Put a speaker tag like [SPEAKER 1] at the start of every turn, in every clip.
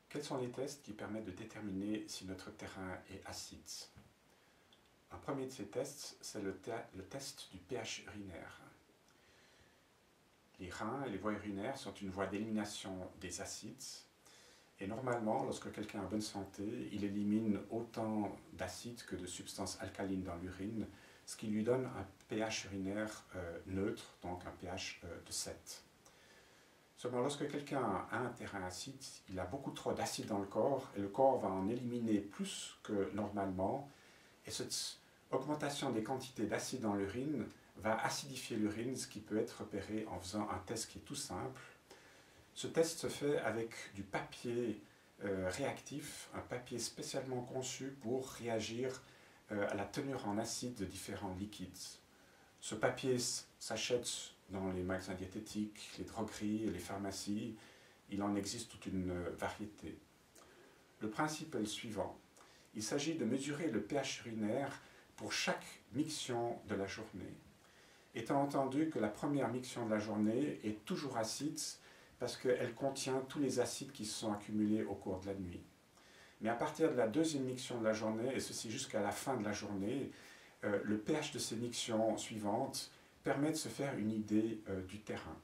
[SPEAKER 1] Quels sont les tests qui permettent de déterminer si notre terrain est acide? Un premier de ces tests, c'est le test du pH urinaire. Les reins et les voies urinaires sont une voie d'élimination des acides. Et normalement, lorsque quelqu'un est en bonne santé, il élimine autant d'acides que de substances alcalines dans l'urine, ce qui lui donne un pH urinaire neutre, donc un pH de 7. Seulement, lorsque quelqu'un a un terrain acide, il a beaucoup trop d'acide dans le corps et le corps va en éliminer plus que normalement. Et cette augmentation des quantités d'acide dans l'urine va acidifier l'urine, ce qui peut être repéré en faisant un test qui est tout simple. Ce test se fait avec du papier réactif, un papier spécialement conçu pour réagir à la teneur en acide de différents liquides. Ce papier s'achète dans les magasins diététiques, les drogueries et les pharmacies. Il en existe toute une variété. Le principe est le suivant. Il s'agit de mesurer le pH urinaire pour chaque miction de la journée. Étant entendu que la première miction de la journée est toujours acide parce qu'elle contient tous les acides qui se sont accumulés au cours de la nuit. Mais à partir de la deuxième miction de la journée, et ceci jusqu'à la fin de la journée, le pH de ces mictions suivantes permet de se faire une idée du terrain.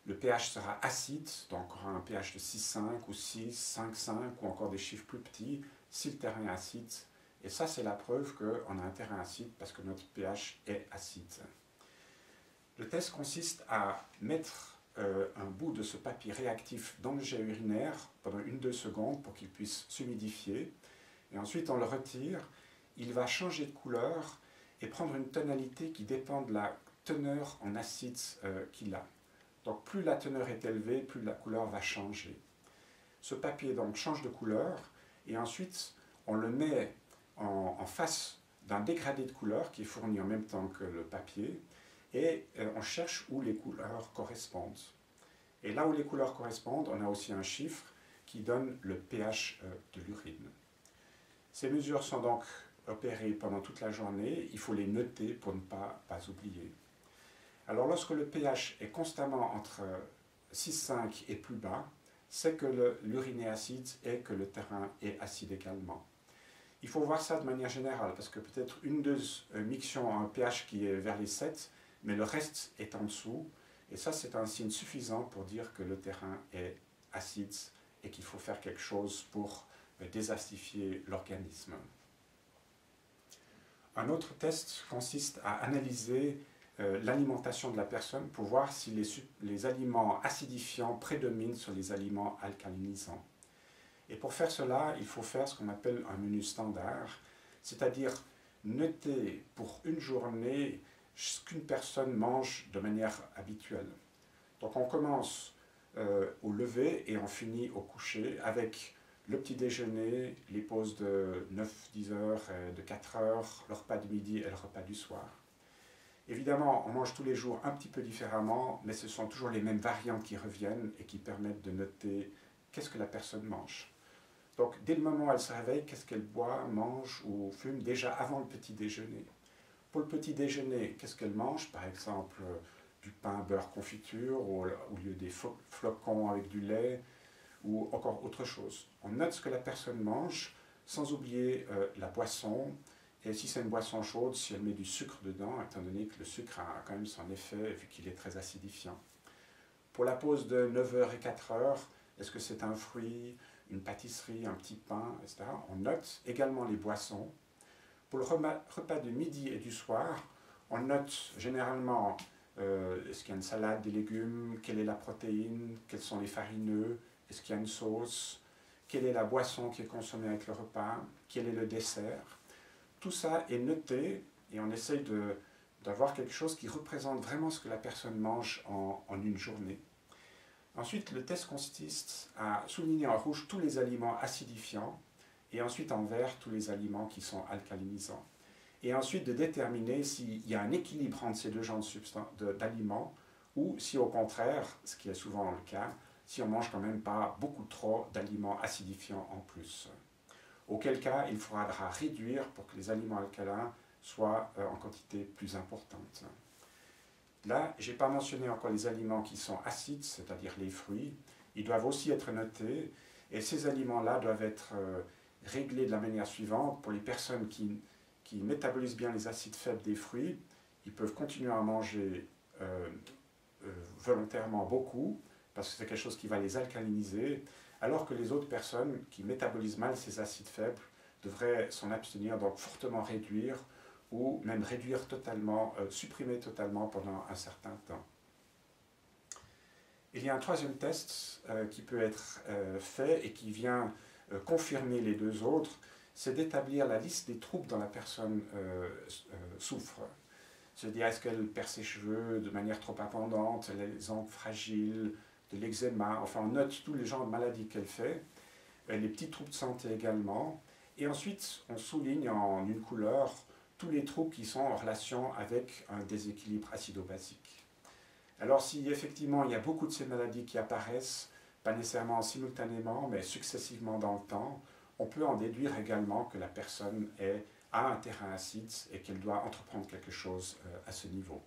[SPEAKER 1] Le pH sera acide, donc on aura un pH de 6,5 ou 6, 5,5 ou encore des chiffres plus petits si le terrain est acide. Et ça, c'est la preuve qu'on a un terrain acide parce que notre pH est acide. Le test consiste à mettre un bout de ce papier réactif dans le jet urinaire pendant 1-2 secondes pour qu'il puisse s'humidifier. Et ensuite, on le retire. Il va changer de couleur et prendre une tonalité qui dépend de la teneur en acide qu'il a. Donc plus la teneur est élevée, plus la couleur va changer. Ce papier donc change de couleur et ensuite on le met en face d'un dégradé de couleur qui est fourni en même temps que le papier et on cherche où les couleurs correspondent. Et là où les couleurs correspondent, on a aussi un chiffre qui donne le pH de l'urine. Ces mesures sont donc opérées pendant toute la journée, il faut les noter pour ne pas oublier. Alors lorsque le pH est constamment entre 6,5 et plus bas, c'est que l'urine est acide et que le terrain est acide également. Il faut voir ça de manière générale, parce que peut-être 1-2 mictions ont un pH qui est vers les 7, mais le reste est en dessous, et ça c'est un signe suffisant pour dire que le terrain est acide et qu'il faut faire quelque chose pour désacidifier l'organisme. Un autre test consiste à analyser l'alimentation de la personne pour voir si les aliments acidifiants prédominent sur les aliments alcalinisants. Et pour faire cela, il faut faire ce qu'on appelle un menu standard, c'est-à-dire noter pour une journée ce qu'une personne mange de manière habituelle. Donc on commence au lever et on finit au coucher avec le petit déjeuner, les pauses de 9-10 heures, de 4 heures, le repas de midi et le repas du soir. Évidemment, on mange tous les jours un petit peu différemment, mais ce sont toujours les mêmes variantes qui reviennent et qui permettent de noter qu'est-ce que la personne mange. Donc, dès le moment où elle se réveille, qu'est-ce qu'elle boit, mange ou fume déjà avant le petit déjeuner. Pour le petit déjeuner, qu'est-ce qu'elle mange? Par exemple, du pain beurre confiture ou au lieu des flocons avec du lait ou encore autre chose. On note ce que la personne mange sans oublier la boisson. Et si c'est une boisson chaude, si elle met du sucre dedans, étant donné que le sucre a quand même son effet vu qu'il est très acidifiant. Pour la pause de 9h et 4h, est-ce que c'est un fruit, une pâtisserie, un petit pain, etc. On note également les boissons. Pour le repas de midi et du soir, on note généralement est-ce qu'il y a une salade, des légumes, quelle est la protéine, quels sont les farineux, est-ce qu'il y a une sauce, quelle est la boisson qui est consommée avec le repas, quel est le dessert. Tout ça est noté et on essaye d'avoir quelque chose qui représente vraiment ce que la personne mange en une journée. Ensuite, le test consiste à souligner en rouge tous les aliments acidifiants et ensuite en vert tous les aliments qui sont alcalinisants. Et ensuite de déterminer s'il y a un équilibre entre ces deux genres d'aliments ou si au contraire, ce qui est souvent le cas, si on ne mange quand même pas beaucoup trop d'aliments acidifiants en plus. Auquel cas, il faudra réduire pour que les aliments alcalins soient en quantité plus importante. Là, je n'ai pas mentionné encore les aliments qui sont acides, c'est-à-dire les fruits. Ils doivent aussi être notés Et ces aliments-là doivent être réglés de la manière suivante. Pour les personnes qui métabolisent bien les acides faibles des fruits, ils peuvent continuer à manger volontairement beaucoup, parce que c'est quelque chose qui va les alcaliniser, alors que les autres personnes qui métabolisent mal ces acides faibles devraient s'en abstenir, donc fortement réduire, ou même réduire totalement, supprimer totalement pendant un certain temps. Il y a un troisième test qui peut être fait et qui vient confirmer les deux autres, c'est d'établir la liste des troubles dont la personne souffre. C'est-à-dire, est-ce qu'elle perd ses cheveux de manière trop abondante, elle a les ongles fragiles, de l'eczéma, enfin on note tous les genres de maladies qu'elle fait, les petits troubles de santé également, et ensuite on souligne en une couleur tous les troubles qui sont en relation avec un déséquilibre acido-basique. Alors si effectivement il y a beaucoup de ces maladies qui apparaissent, pas nécessairement simultanément, mais successivement dans le temps, on peut en déduire également que la personne a un terrain acide et qu'elle doit entreprendre quelque chose à ce niveau.